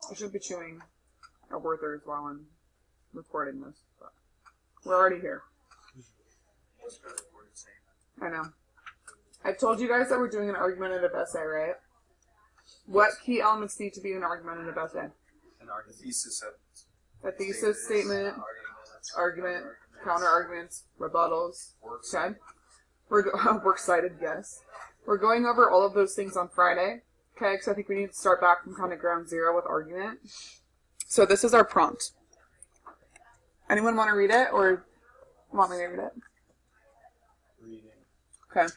I should be chewing a Werther's while I'm recording this, but we're already here. I know. I told you guys that we're doing an argumentative essay, right? What key elements need to be in an argumentative essay? A thesis statement, argument, counter-arguments, rebuttals. Okay? We're excited, yes. We're going over all of those things on Friday. Okay, because I think we need to start back from kind of ground zero with argument. So this is our prompt. Anyone want to read it, or want me to read it? Reading. Okay.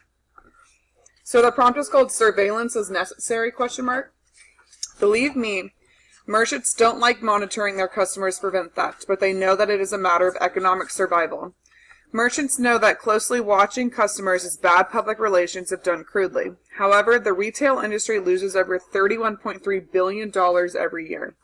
So the prompt is called "Surveillance is Necessary?" ? Believe me, merchants don't like monitoring their customers to prevent theft, but they know that it is a matter of economic survival. Merchants know that closely watching customers is bad public relations if done crudely. However, the retail industry loses over $31.3 billion every year,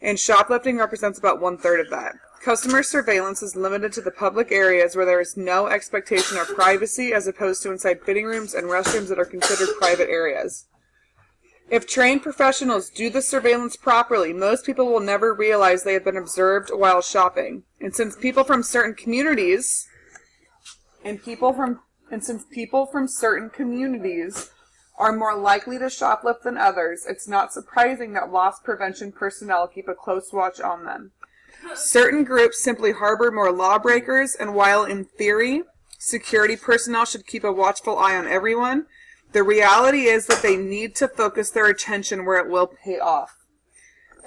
and shoplifting represents about 1/3 of that. Customer surveillance is limited to the public areas where there is no expectation of privacy, as opposed to inside fitting rooms and restrooms that are considered private areas. If trained professionals do the surveillance properly, most people will never realize they have been observed while shopping. And since people from certain communities are more likely to shoplift than others, it's not surprising that loss prevention personnel keep a close watch on them. Certain groups simply harbor more lawbreakers, and while in theory, security personnel should keep a watchful eye on everyone, the reality is that they need to focus their attention where it will pay off.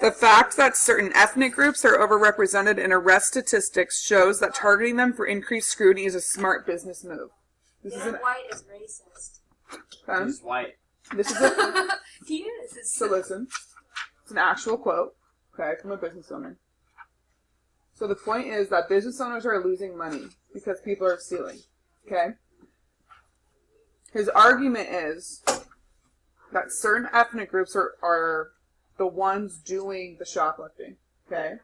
The fact that certain ethnic groups are overrepresented in arrest statistics shows that targeting them for increased scrutiny is a smart business move. White is racist. He's white. This is He is. So listen, it's an actual quote, okay, from a business owner. So the point is that business owners are losing money because people are stealing, okay? His argument is that certain ethnic groups are the ones doing the shoplifting, okay?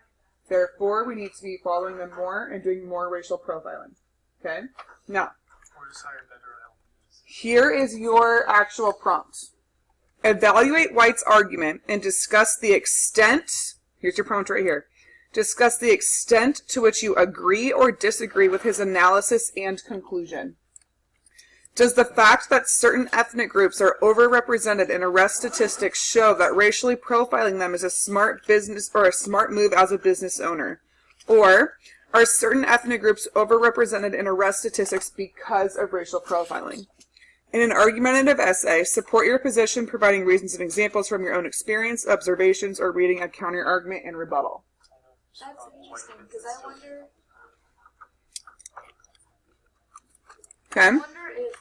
Therefore, we need to be following them more and doing more racial profiling, okay? Now, here is your actual prompt. Evaluate White's argument and discuss the extent, here's your prompt right here, discuss the extent to which you agree or disagree with his analysis and conclusion. Does the fact that certain ethnic groups are overrepresented in arrest statistics show that racially profiling them is a smart business or a smart move as a business owner? Or are certain ethnic groups overrepresented in arrest statistics because of racial profiling? In an argumentative essay, support your position providing reasons and examples from your own experience, observations, or reading a counter-argument and rebuttal. That's interesting, because I wonder... Okay. I wonder if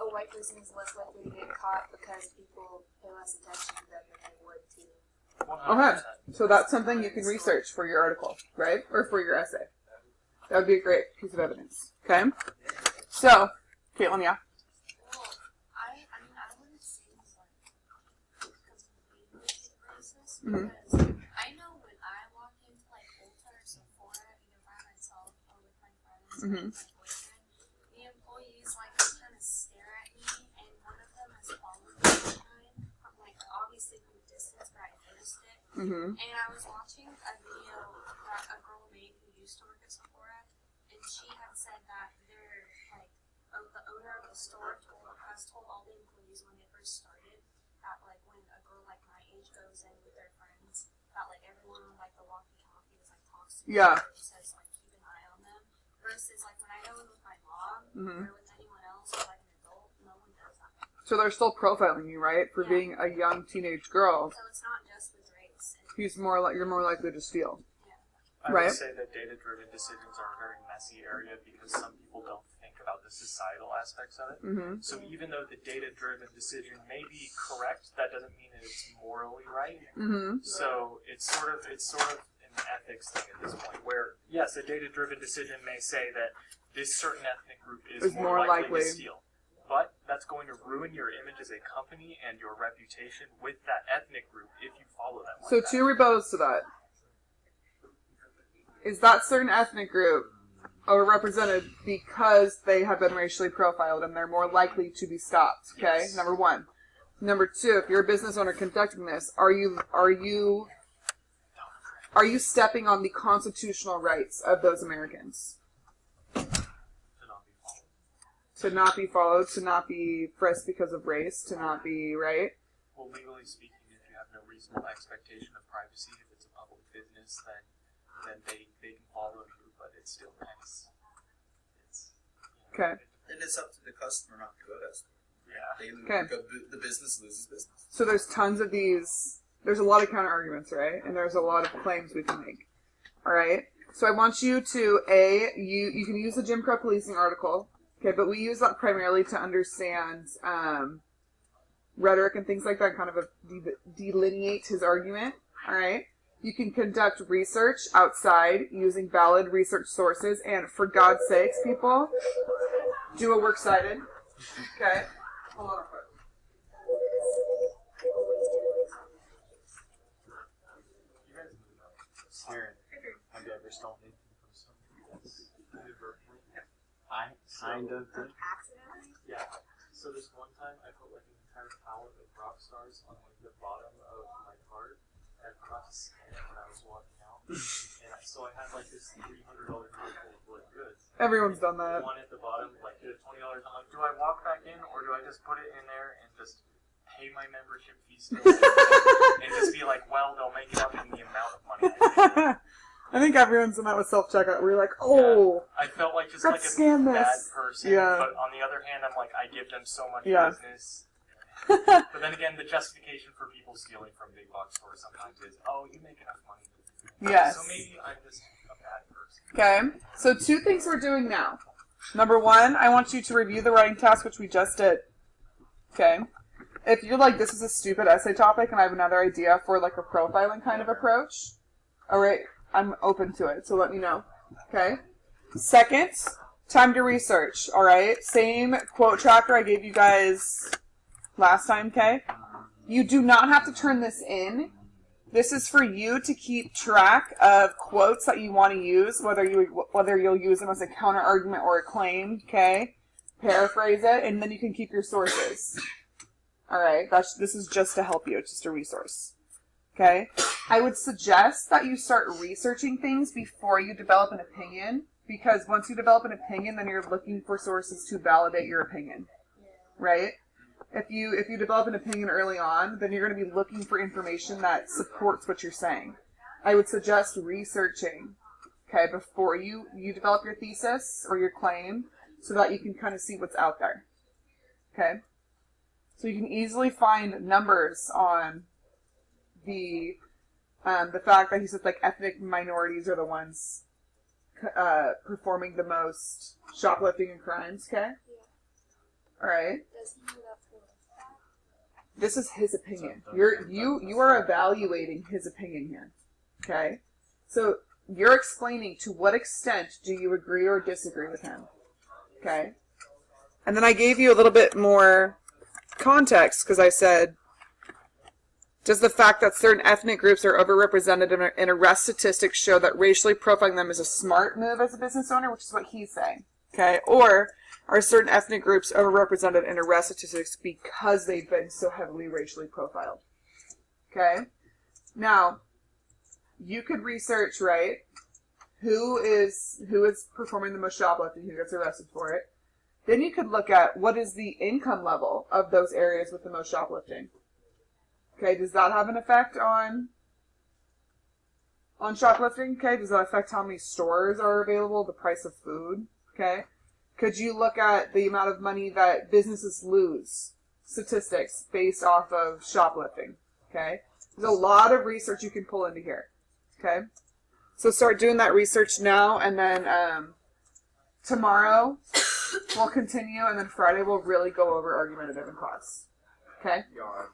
a white person is less likely to get caught because people pay less attention to them than they would to. Okay, so that's something you can research for your article, right? Or for your essay. That would be a great piece of evidence. Okay? So, Caitlin, yeah? Well, I mean, I wouldn't say it's like because of being racist, because I know when I walk into like Ulta or Sephora, either by myself or with my friends or my boyfriend, the employees like kind of stare at me, and one of them has followed me behind from like obviously from a distance, but I noticed it. And I was watching a video that a girl made who used to work at Sephora, and she had said that they're like the owner of the store has told all the employees when they first started that like when a girl like my age goes in with their friends, that like everyone on like the walkie-talkies like talks to them and says like keep an eye on them. Versus like when I go in with my mom or with anyone else or like an adult, no one does that. So they're still profiling you, right? For being a young teenage girl. So it's not just with race. You're more likely to steal. I would say that data-driven decisions are a very messy area because some people don't think about the societal aspects of it. So even though the data-driven decision may be correct, that doesn't mean that it's morally right. So it's sort of an ethics thing at this point, where yes, a data-driven decision may say that this certain ethnic group is more likely to steal, but that's going to ruin your image as a company and your reputation with that ethnic group if you follow them. So two rebuttals to that. Is that certain ethnic group overrepresented because they have been racially profiled and they're more likely to be stopped? Okay, number one. Number two, if you're a business owner conducting this, are you are you stepping on the constitutional rights of those Americans? To not be followed, to not be frisked because of race, to not be, right? Well, legally speaking, if you have no reasonable expectation of privacy, if it's a public business, then they can follow you, but it's still nice. Okay. And it's up to the customer not to go to us. Yeah. The business loses business. So there's tons of these, there's a lot of counter arguments, right? And there's a lot of claims we can make. All right? So I want you to, you can use the Jim Crow policing article. Okay, but we use that primarily to understand rhetoric and things like that, kind of delineate his argument, all right? You can conduct research outside using valid research sources, and for God's sakes, people, do a works cited, okay? Hold on a quick. You guys know Sharon, have you ever stolen anything from somebody that's I kind of did. Yeah. So this one time, I put like an entire pallet of rock stars on like the bottom of my cart. I forgot to scan it when I was walking out, and so I had like this $300 bill full of like goods. Everyone's done that. One at the bottom, like did $20. I'm like, do I walk back in or do I just put it in there and just pay my membership fee still and just be like, well, they'll make it up in the amount of money I paid. I think everyone's done that with self-checkout. We're like, oh, yeah, I felt like just let's like a scan bad this. person, Yeah. but on the other hand, I'm like, I give them so much Yeah. business. But then again, the justification for people stealing from big box stores sometimes is, oh, you make enough money. Yes. So maybe I'm just a bad person. Okay, so 2 things we're doing now. Number 1, I want you to review the writing task, which we just did. Okay? If you're like, this is a stupid essay topic and I have another idea for like a profiling kind of approach, alright, I'm open to it, so let me know. Okay? Second, time to research, alright? Same quote tracker I gave you guys last time, okay? You do not have to turn this in. This is for you to keep track of quotes that you want to use, whether you'll use them as a counter argument or a claim, okay? Paraphrase it, and then you can keep your sources. All right, this is just to help you. It's just a resource, okay? I would suggest that you start researching things before you develop an opinion, because once you develop an opinion, then you're looking for sources to validate your opinion, right? If you develop an opinion early on, then you're going to be looking for information that supports what you're saying. I would suggest researching, okay, before you develop your thesis or your claim, so that you can kind of see what's out there, okay? So you can easily find numbers on the fact that he said like ethnic minorities are the ones performing the most shoplifting and crimes, okay? All right. Does he know that for a fact? This is his opinion. You are evaluating his opinion here. Okay? So you're explaining to what extent do you agree or disagree with him. Okay? And then I gave you a little bit more context because I said, does the fact that certain ethnic groups are overrepresented in arrest statistics show that racially profiling them is a smart move as a business owner, which is what he's saying. Okay? Or are certain ethnic groups overrepresented in arrest statistics because they've been so heavily racially profiled? Okay? Now, you could research, right, who is performing the most shoplifting, who gets arrested for it. Then you could look at what is the income level of those areas with the most shoplifting. Okay, does that have an effect on shoplifting? Okay, does that affect how many stores are available, the price of food? Okay. Could you look at the amount of money that businesses lose, statistics based off of shoplifting, okay? There's a lot of research you can pull into here, okay? So start doing that research now, and then tomorrow we'll continue, and then Friday we'll really go over argumentative in class, okay? Yeah.